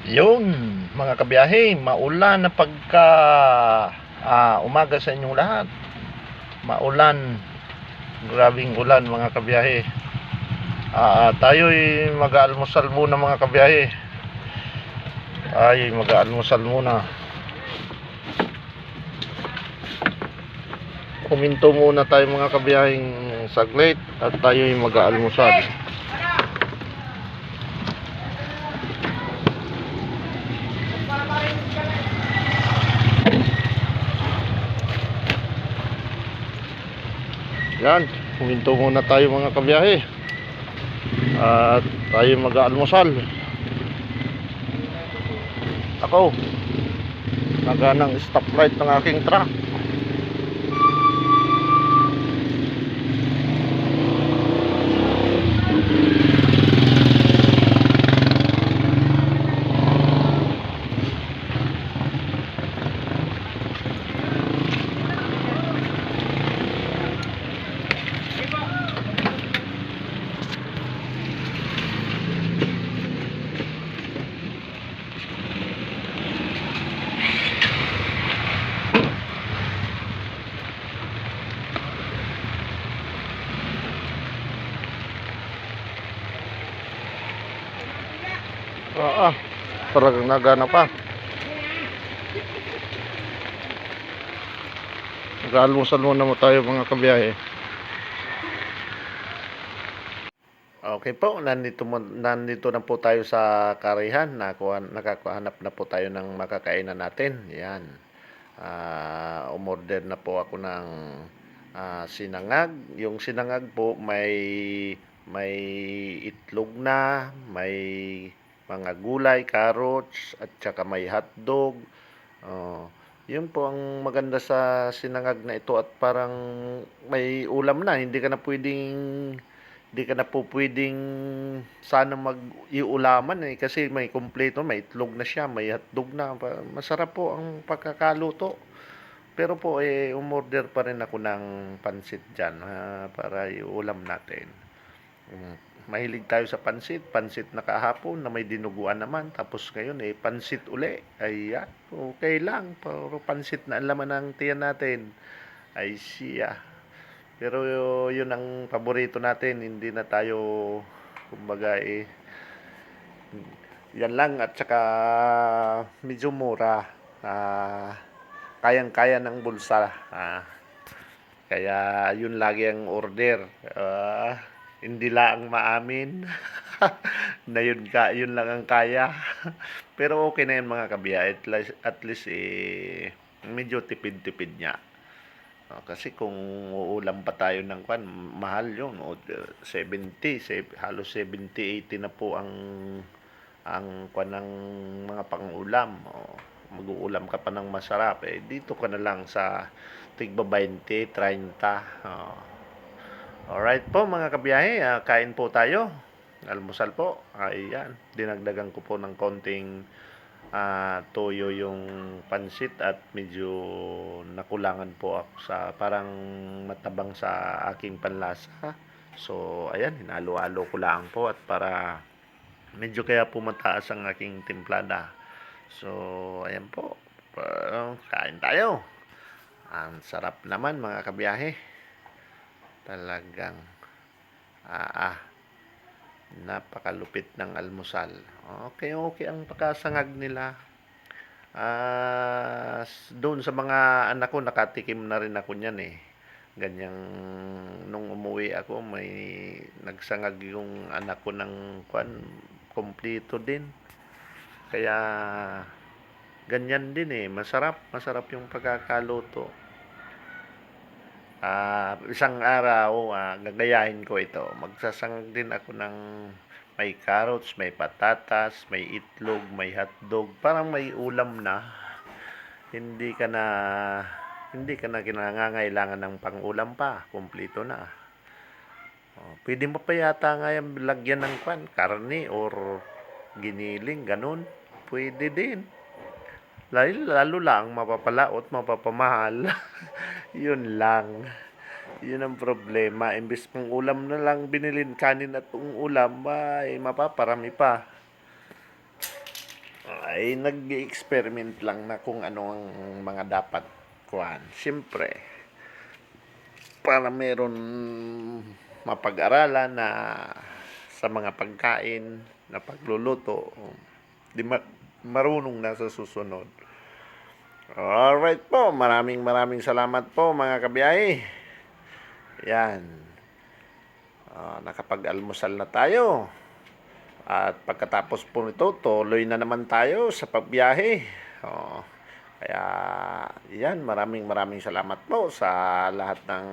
Yun, mga kabiyahe, maulan na pagka umaga sa inyong lahat. Maulan, grabing ulan mga kabiyahe. Tayo'y mag-aalmusal muna mga kabiyahe. Mag-aalmusal muna. Kuminto muna tayo mga kabiyaheng saglit at tayo'y mag-aalmusal. Yan, huminto muna tayo mga kabiyahe. At tayo mag-aalmusal. Ako, naganang stoplight ng aking truck. Talagang nagana pa. Mag-almusal muna mo tayo mga kabiyahe. Okay po, nandito na po tayo sa karihan. Nakakahanap na po tayo ng makakainan natin. Yan. Umorder na po ako ng sinangag. Yung sinangag po may itlog na, may mga gulay, carrots, at saka may hotdog. Yun po ang maganda sa sinangag na ito, at parang may ulam na, hindi ka na po pwedeng sana mag-iulaman kasi may kumpleto, may itlog na siya, may hotdog na. Masarap po ang pagkakaluto. Pero po umorder pa rin ako ng pansit dyan para iulam natin. Mahilig tayo sa pansit na kahapon na may dinuguan naman, tapos ngayon pansit uli. Ayan, okay lang, pero pansit na ang laman ng tiyan natin. Ay siya. Pero yun ang paborito natin, hindi na tayo kumbaga yan lang, at saka medyo mura. Kayang-kaya ng bulsa. Kaya yun lagi ang order. Hindi lang maamin na yun lang ang kaya. Pero okay na yun mga kabiya. At least medyo tipid-tipid niya. Kasi kung uulam pa tayo ng mahal yun. 70, halos 70-80 na po ang ng mga pangulam. Mag-uulam ka pa ng masarap. Dito ka na lang sa tigba 20, 30. Alright po mga kabiyahe, kain po tayo. Almusal po. Ayan, dinagdagan ko po ng konting toyo yung pansit, at medyo nakulangan po ako sa parang matabang sa aking panlasa. So, ayan, hinalo-halo ko lang po, at para medyo kaya po mataas ang aking timplada. So, ayan po. Kain tayo. Ang sarap naman mga kabiyahe. Talagang napakalupit ng almusal. Okay ang pakasangag nila. Doon sa mga anak ko, nakatikim na rin ako niyan Ganyang nung umuwi ako, may nagsangag yung anak ko ng kompleto din. Kaya ganyan din masarap yung pagkakaluto. Isang araw, gagayahin ko ito. Magsasangag din ako ng may carrots, may patatas, may itlog, may hotdog. Parang may ulam na. Hindi ka na kinangangailangan ng pang-ulam pa. Kumpleto na. Pwede mo pa yata nga yung lagyan ng karne or giniling, ganun. Pwede din. Lalo lang, mapapalaot, mapapamahal. Yun lang. Yun ang problema. Imbes pang ulam na lang binilin, kanin at ulam, ay mapaparami pa. ay nag-experiment lang na kung ano ang mga dapat kuhan. Siyempre, para meron mapag-aralan na sa mga pagkain na pagluluto, di marunong na sa susunod. Alright po, maraming salamat po mga kabiyahe. Yan. Nakapag-almusal na tayo. At pagkatapos po nito, tuloy na naman tayo sa pagbiyahe. Kaya, yan, maraming salamat po sa lahat ng